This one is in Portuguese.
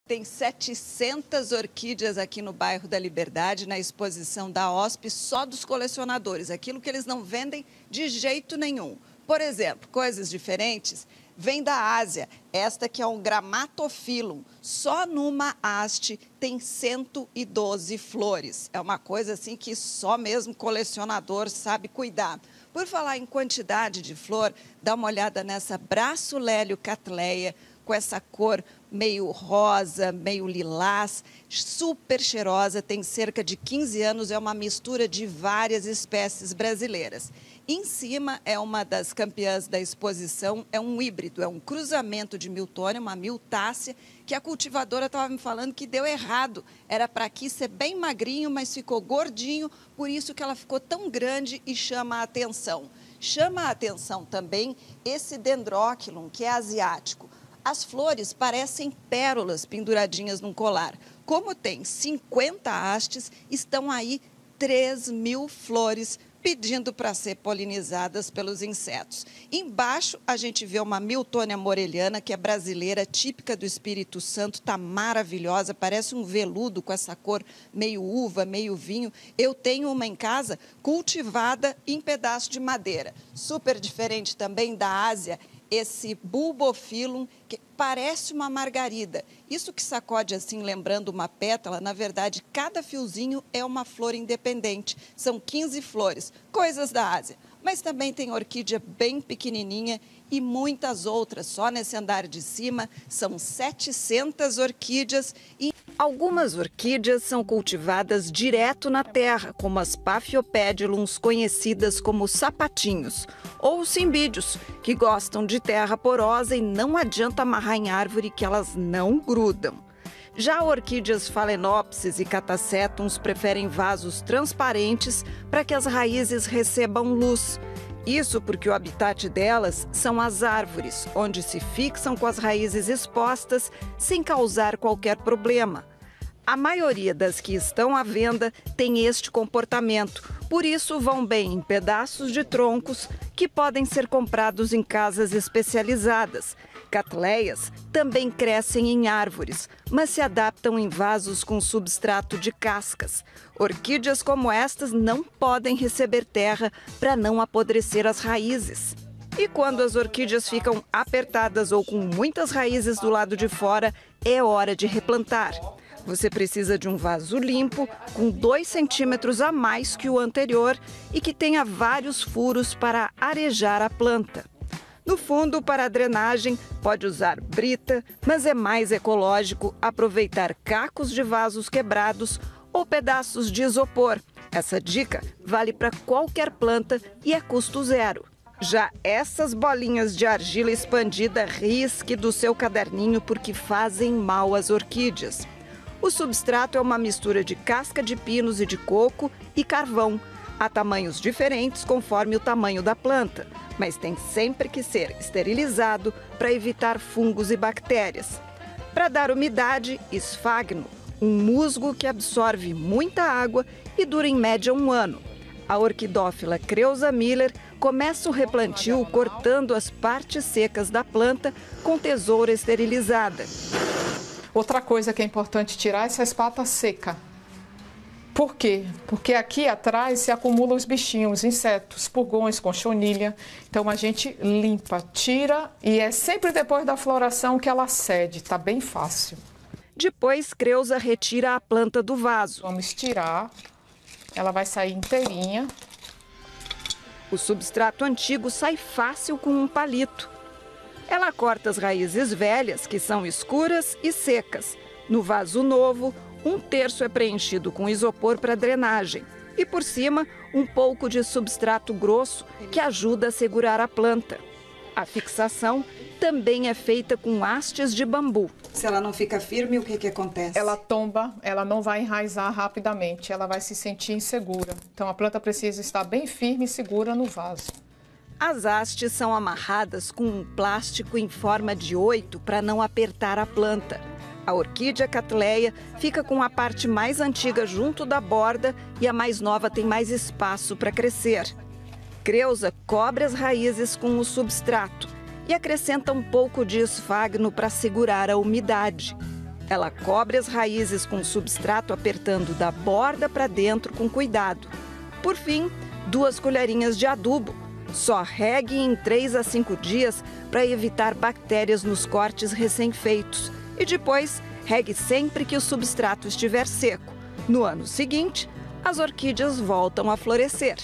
Tem 700 orquídeas aqui no bairro da Liberdade, na exposição da OSP, só dos colecionadores, aquilo que eles não vendem de jeito nenhum. Por exemplo, coisas diferentes, vem da Ásia, esta que é um Grammatophyllum, só numa haste tem 112 flores. É uma coisa assim que só mesmo colecionador sabe cuidar. Por falar em quantidade de flor, dá uma olhada nessa Brassulélio Cattleya, com essa cor meio rosa, meio lilás, super cheirosa, tem cerca de 15 anos, é uma mistura de várias espécies brasileiras. Em cima é uma das campeãs da exposição, é um híbrido, é um cruzamento de Miltônia, uma Miltácea, que a cultivadora estava me falando que deu errado. Era para aqui ser bem magrinho, mas ficou gordinho, por isso que ela ficou tão grande e chama a atenção. Chama a atenção também esse Dendrochilum, que é asiático. As flores parecem pérolas penduradinhas num colar. Como tem 50 hastes, estão aí 3.000 flores pedindo para ser polinizadas pelos insetos. Embaixo a gente vê uma Miltônia moreliana, que é brasileira, típica do Espírito Santo, está maravilhosa, parece um veludo com essa cor meio uva, meio vinho. Eu tenho uma em casa cultivada em pedaço de madeira. Super diferente também da Ásia, esse Bulbophyllum, que parece uma margarida. Isso que sacode assim, lembrando uma pétala, na verdade, cada fiozinho é uma flor independente. São 15 flores, coisas da Ásia. Mas também tem orquídea bem pequenininha e muitas outras. Só nesse andar de cima são 700 orquídeas e algumas orquídeas são cultivadas direto na terra, como as Paphiopedilums, conhecidas como sapatinhos, ou os cimbídeos, que gostam de terra porosa e não adianta amarrar em árvore que elas não grudam. Já orquídeas Phalaenopsis e Catasetums preferem vasos transparentes para que as raízes recebam luz. Isso porque o habitat delas são as árvores, onde se fixam com as raízes expostas sem causar qualquer problema. A maioria das que estão à venda tem este comportamento, por isso vão bem em pedaços de troncos que podem ser comprados em casas especializadas. Cattleyas também crescem em árvores, mas se adaptam em vasos com substrato de cascas. Orquídeas como estas não podem receber terra para não apodrecer as raízes. E quando as orquídeas ficam apertadas ou com muitas raízes do lado de fora, é hora de replantar. Você precisa de um vaso limpo, com 2 centímetros a mais que o anterior e que tenha vários furos para arejar a planta. No fundo, para a drenagem, pode usar brita, mas é mais ecológico aproveitar cacos de vasos quebrados ou pedaços de isopor. Essa dica vale para qualquer planta e é custo zero. Já essas bolinhas de argila expandida, risque do seu caderninho porque fazem mal às orquídeas. O substrato é uma mistura de casca de pinos e de coco e carvão. Há tamanhos diferentes conforme o tamanho da planta, mas tem sempre que ser esterilizado para evitar fungos e bactérias. Para dar umidade, esfagno, um musgo que absorve muita água e dura em média 1 ano. A orquidófila Creusa Miller começa o replantio cortando as partes secas da planta com tesoura esterilizada. Outra coisa que é importante tirar é essa espata seca. Por quê? Porque aqui atrás se acumulam os bichinhos, insetos, pulgões, conchonilha. Então a gente limpa, tira e é sempre depois da floração que ela cede. Tá bem fácil. Depois, Creusa retira a planta do vaso. Vamos tirar. Ela vai sair inteirinha. O substrato antigo sai fácil com um palito. Ela corta as raízes velhas, que são escuras e secas. No vaso novo, 1/3 é preenchido com isopor para drenagem. E por cima, um pouco de substrato grosso, que ajuda a segurar a planta. A fixação também é feita com hastes de bambu. Se ela não fica firme, o que acontece? Ela tomba, ela não vai enraizar rapidamente, ela vai se sentir insegura. Então a planta precisa estar bem firme e segura no vaso. As hastes são amarradas com um plástico em forma de 8 para não apertar a planta. A orquídea Cattleya fica com a parte mais antiga junto da borda e a mais nova tem mais espaço para crescer. Creusa cobre as raízes com o substrato e acrescenta um pouco de esfagno para segurar a umidade. Ela cobre as raízes com substrato apertando da borda para dentro com cuidado. Por fim, 2 colherinhas de adubo. Só regue em 3 a 5 dias para evitar bactérias nos cortes recém-feitos. E depois, regue sempre que o substrato estiver seco. No ano seguinte, as orquídeas voltam a florescer.